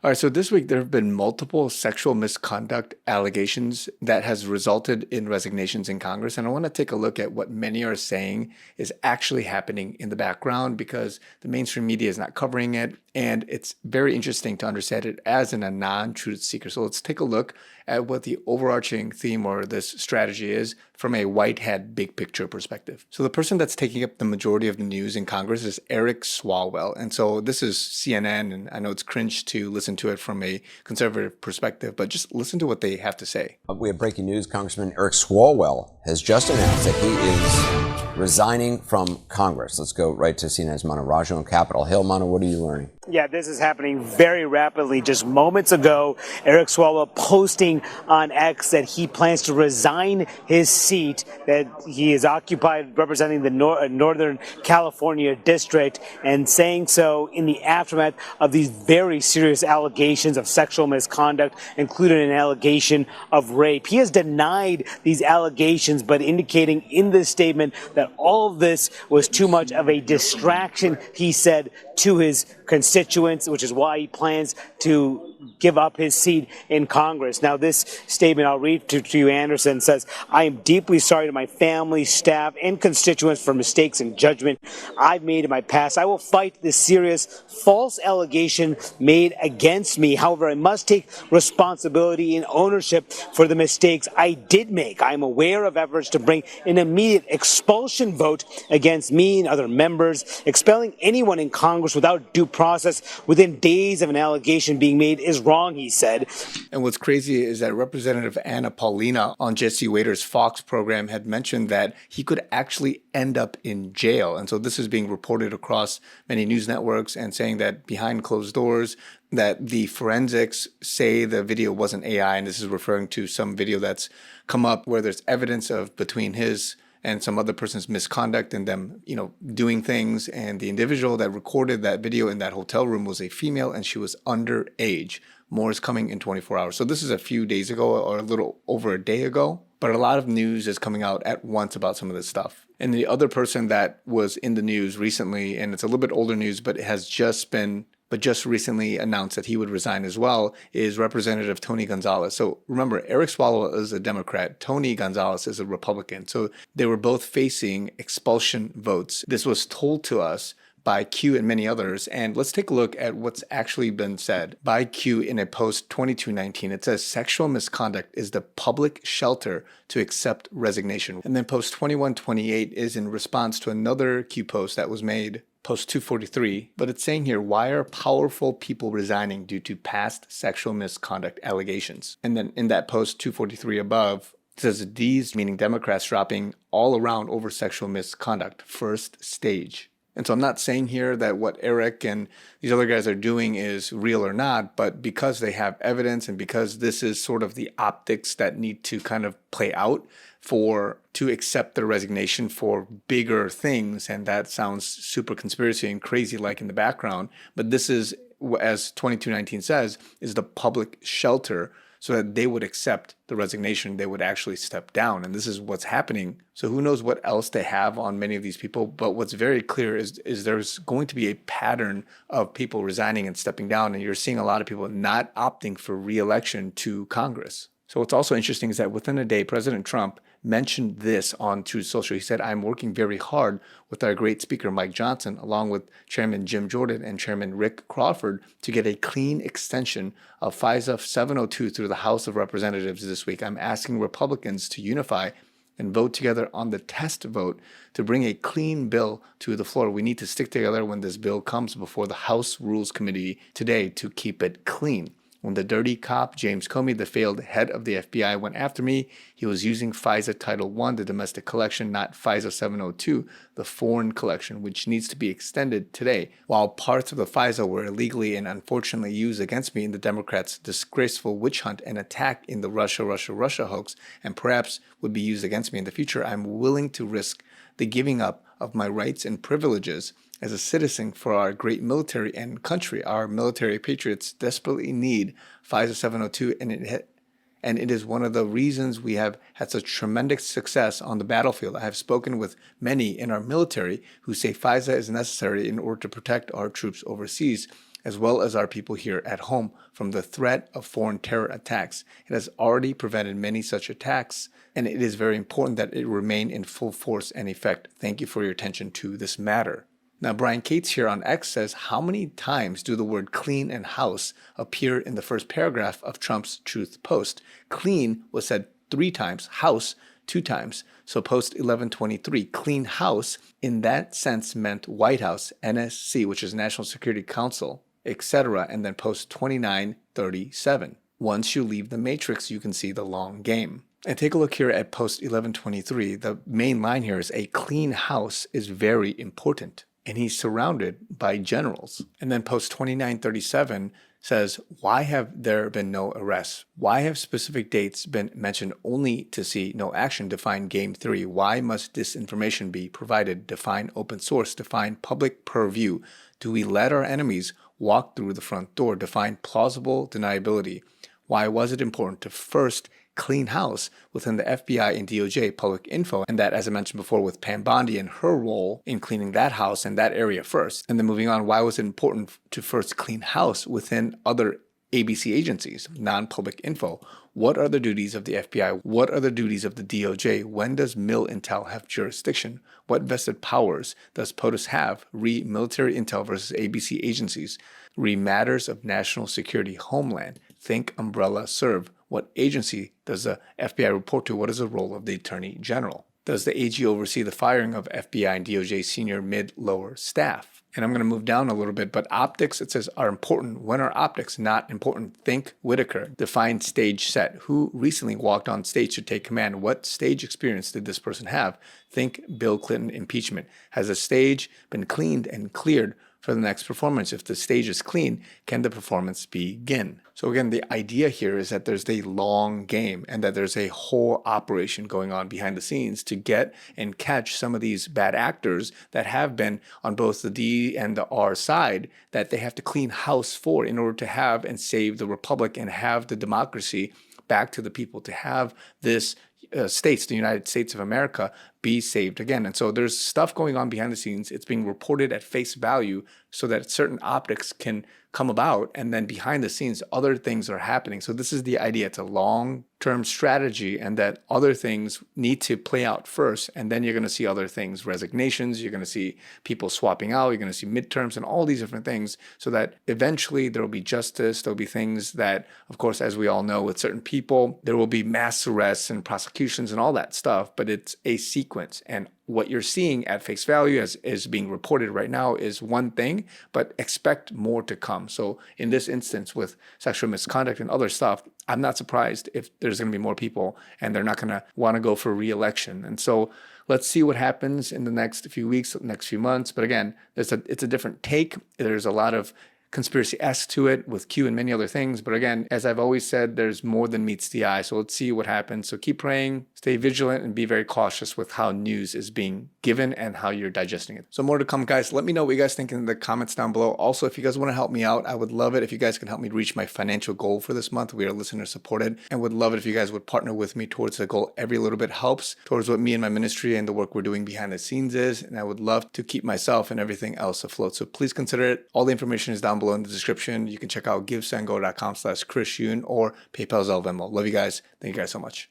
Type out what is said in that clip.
All right, so this week there have been multiple sexual misconduct allegations that has resulted in resignations in Congress. And I want to take a look at what many are saying is actually happening in the background because the mainstream media is not covering it. And it's very interesting to understand it as a non-truth seeker. So let's take a look at what the overarching theme or this strategy is from a white hat big picture perspective. So the person that's taking up the majority of the news in Congress is Eric Swalwell. And so this is CNN, and I know it's cringe to listen to it from a conservative perspective, but just listen to what they have to say. We have breaking news. Congressman Eric Swalwell has just announced that he is resigning from Congress. Let's go right to CNN's Mano Raju on Capitol Hill. Mano, what are you learning? Yeah, this is happening very rapidly. Just moments ago, Eric Swalwell posting on X that he plans to resign his seat that he is occupied representing the Northern California district, and saying so in the aftermath of these very serious allegations of sexual misconduct, including an allegation of rape. He has denied these allegations, but indicating in this statement that all of this was too much of a distraction, he said, to his constituents, which is why he plans to give up his seat in Congress. Now, this statement I'll read to you, Anderson, says, "I am deeply sorry to my family, staff, and constituents for mistakes and judgment I've made in my past. I will fight this serious false allegation made against me. However, I must take responsibility and ownership for the mistakes I did make. I am aware of efforts to bring an immediate expulsion vote against me and other members. Expelling anyone in Congress without due process within days of an allegation being made is wrong," he said. And what's crazy is that Representative Anna Paulina on Jesse Waiter's Fox program had mentioned that he could actually end up in jail. And so this is being reported across many news networks and saying that behind closed doors, that the forensics say the video wasn't AI. And this is referring to some video that's come up where there's evidence of between his and some other person's misconduct and them, doing things. And the individual that recorded that video in that hotel room was a female and she was underage. More is coming in 24 hours. So this is a few days ago or a little over a day ago. But a lot of news is coming out at once about some of this stuff. And the other person that was in the news recently, and it's a little bit older news, but it has just recently announced that he would resign as well, is Representative Tony Gonzalez. So remember, Eric Swalwell is a Democrat. Tony Gonzalez is a Republican. So they were both facing expulsion votes. This was told to us by Q and many others. And let's take a look at what's actually been said by Q in a post 2219. It says sexual misconduct is the public shelter to accept resignation. And then post 2128 is in response to another Q post that was made post 243, but it's saying here, why are powerful people resigning due to past sexual misconduct allegations? And then in that post 243 above, it says these, meaning Democrats, dropping all around over sexual misconduct, first stage. And so I'm not saying here that what Eric and these other guys are doing is real or not, but because they have evidence and because this is sort of the optics that need to kind of play out to accept their resignation for bigger things. And that sounds super conspiracy and crazy like in the background. But this is, as 2219 says, is the public shelter so that they would accept the resignation, they would actually step down. And this is what's happening. So who knows what else they have on many of these people. But what's very clear is there's going to be a pattern of people resigning and stepping down. And you're seeing a lot of people not opting for re-election to Congress. So what's also interesting is that within a day, President Trump mentioned this on Truth Social. He said, "I'm working very hard with our great speaker, Mike Johnson, along with Chairman Jim Jordan and Chairman Rick Crawford to get a clean extension of FISA 702 through the House of Representatives this week. I'm asking Republicans to unify and vote together on the test vote to bring a clean bill to the floor. We need to stick together when this bill comes before the House Rules Committee today to keep it clean. When the dirty cop, James Comey, the failed head of the FBI, went after me, he was using FISA Title I, the domestic collection, not FISA 702, the foreign collection, which needs to be extended today. While parts of the FISA were illegally and unfortunately used against me in the Democrats' disgraceful witch hunt and attack in the Russia hoax, and perhaps would be used against me in the future, I'm willing to risk the giving up of my rights and privileges as a citizen for our great military and country. Our military patriots desperately need FISA 702, and it is one of the reasons we have had such tremendous success on the battlefield. I have spoken with many in our military who say FISA is necessary in order to protect our troops overseas. as well as our people here at home, from the threat of foreign terror attacks. It has already prevented many such attacks, and it is very important that it remain in full force and effect. Thank you for your attention to this matter. Now, Brian Cates here on X says, how many times do the word clean and house appear in the first paragraph of Trump's Truth post? Clean was said 3 times, house 2 times. So post 1123, clean house in that sense meant White House, NSC, which is National Security Council, etc. And then post 2937. Once you leave the matrix, you can see the long game. And take a look here at post 1123. The main line here is a clean house is very important. And he's surrounded by generals. And then post 2937 says, why have there been no arrests? Why have specific dates been mentioned only to see no action? Define game 3. Why must disinformation be provided? Define open source. Define public purview. Do we let our enemies walk through the front door? Define plausible deniability. Why was it important to first clean house within the FBI and DOJ public info, and that, as I mentioned before, with Pam Bondi and her role in cleaning that house and that area first. And then moving on, why was it important to first clean house within other ABC agencies, non-public info? What are the duties of the FBI? What are the duties of the DOJ? When does Mil Intel have jurisdiction? What vested powers does POTUS have? Re military intel versus ABC agencies. Re matters of national security homeland. Think umbrella serve. What agency does the FBI report to? What is the role of the Attorney General? Does the AG oversee the firing of FBI and DOJ senior, mid, lower staff? And I'm going to move down a little bit, but optics, it says, are important. When are optics not important? Think Whitaker. Define stage set. Who recently walked on stage to take command? What stage experience did this person have? Think Bill Clinton impeachment. Has a stage been cleaned and cleared for the next performance? If the stage is clean, can the performance begin? So again, the idea here is that there's a long game and that there's a whole operation going on behind the scenes to get and catch some of these bad actors that have been on both the D and the R side, that they have to clean house for in order to have and save the republic and have the democracy back to the people, to have this states, the United States of America, be saved again. And so there's stuff going on behind the scenes. It's being reported at face value so that certain optics can come about, and then behind the scenes, other things are happening. So this is the idea. It's a long-term strategy, and that other things need to play out first, and then you're going to see other things, resignations, you're going to see people swapping out, you're going to see midterms and all these different things, so that eventually there will be justice. There'll be things that, of course, as we all know, with certain people, there will be mass arrests and prosecutions and all that stuff, but it's a sequence. And what you're seeing at face value as is being reported right now is one thing, but expect more to come. So in this instance with sexual misconduct and other stuff, I'm not surprised if there's going to be more people and they're not going to want to go for re-election. And so let's see what happens in the next few weeks, next few months. But again, it's a different take. There's a lot of conspiracy-esque to it with Q and many other things. But again, as I've always said, there's more than meets the eye. So let's see what happens. So keep praying, stay vigilant, and be very cautious with how news is being given and how you're digesting it. So more to come, guys. Let me know what you guys think in the comments down below. Also, if you guys want to help me out, I would love it if you guys can help me reach my financial goal for this month. We are listener supported, and would love it if you guys would partner with me towards the goal. Every little bit helps towards what me and my ministry and the work we're doing behind the scenes is. And I would love to keep myself and everything else afloat. So please consider it. All the information is down below in the description. You can check out givesendgo.com/chrisyoonyt or PayPal, Zelle, Venmo. Love you guys. Thank you guys so much.